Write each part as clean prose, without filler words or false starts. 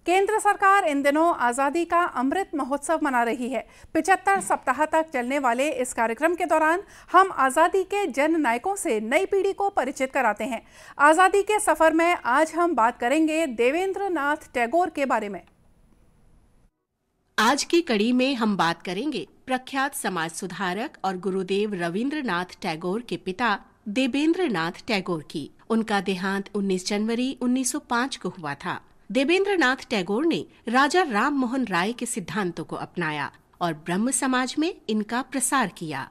केंद्र सरकार इन दिनों आज़ादी का अमृत महोत्सव मना रही है। 75 सप्ताह तक चलने वाले इस कार्यक्रम के दौरान हम आज़ादी के जन नायकों से नई पीढ़ी को परिचित कराते हैं। आज़ादी के सफर में आज हम बात करेंगे देवेंद्र नाथ टैगोर के बारे में। आज की कड़ी में हम बात करेंगे प्रख्यात समाज सुधारक और गुरुदेव रविंद्रनाथ टैगोर के पिता देवेंद्र नाथ टैगोर की। उनका देहांत 19 जनवरी 1905 को हुआ था। देवेंद्र नाथ टैगोर ने राजा राम मोहन राय के सिद्धांतों को अपनाया और ब्रह्म समाज में इनका प्रसार किया।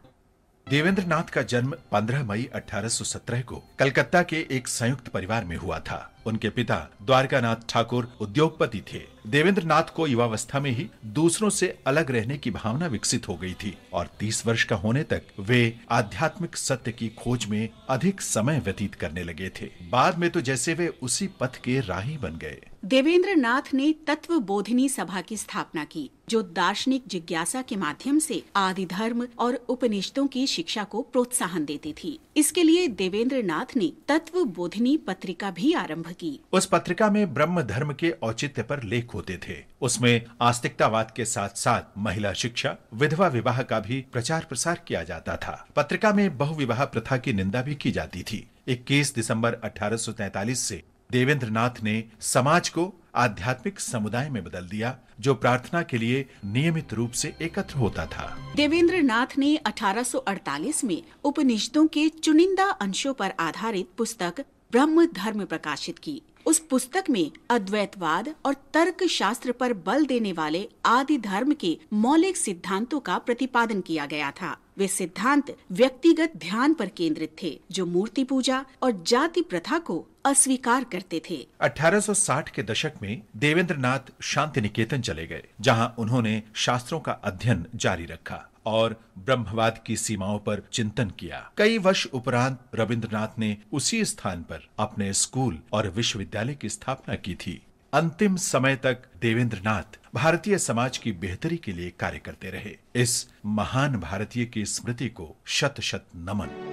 देवेंद्र नाथ का जन्म 15 मई 1817 को कलकत्ता के एक संयुक्त परिवार में हुआ था। उनके पिता द्वारकानाथ ठाकुर उद्योगपति थे। देवेंद्र नाथ को युवावस्था में ही दूसरों से अलग रहने की भावना विकसित हो गई थी और 30 वर्ष का होने तक वे आध्यात्मिक सत्य की खोज में अधिक समय व्यतीत करने लगे थे। बाद में तो जैसे वे उसी पथ के राही बन गए। देवेंद्र नाथ ने तत्व बोधिनी सभा की स्थापना की, जो दार्शनिक जिज्ञासा के माध्यम से आदि धर्म और उपनिषदों की शिक्षा को प्रोत्साहन देती थी। इसके लिए देवेंद्र नाथ ने तत्व बोधिनी पत्रिका भी आरंभ की। उस पत्रिका में ब्रह्म धर्म के औचित्य पर लेख होते थे। उसमें आस्तिकतावाद के साथ साथ महिला शिक्षा, विधवा विवाह का भी प्रचार प्रसार किया जाता था। पत्रिका में बहुविवाह प्रथा की निंदा भी की जाती थी। 21 दिसंबर 1843 से देवेंद्र नाथ ने समाज को आध्यात्मिक समुदाय में बदल दिया, जो प्रार्थना के लिए नियमित रूप से एकत्र होता था। देवेंद्र नाथ ने 1848 में उपनिषदों के चुनिंदा अंशों पर आधारित पुस्तक ब्रह्म धर्म प्रकाशित की। उस पुस्तक में अद्वैतवाद और तर्क शास्त्र पर बल देने वाले आदि धर्म के मौलिक सिद्धांतों का प्रतिपादन किया गया था। वे सिद्धांत व्यक्तिगत ध्यान पर केंद्रित थे, जो मूर्ति पूजा और जाति प्रथा को अस्वीकार करते थे। 1860 के दशक में देवेंद्र नाथ शांति निकेतन चले गए, जहां उन्होंने शास्त्रों का अध्ययन जारी रखा और ब्रह्मवाद की सीमाओं पर चिंतन किया। कई वर्ष उपरांत रविंद्रनाथ ने उसी स्थान पर अपने स्कूल और विश्वविद्यालय की स्थापना की थी। अंतिम समय तक देवेंद्र नाथ भारतीय समाज की बेहतरी के लिए कार्य करते रहे। इस महान भारतीय की स्मृति को शत शत नमन।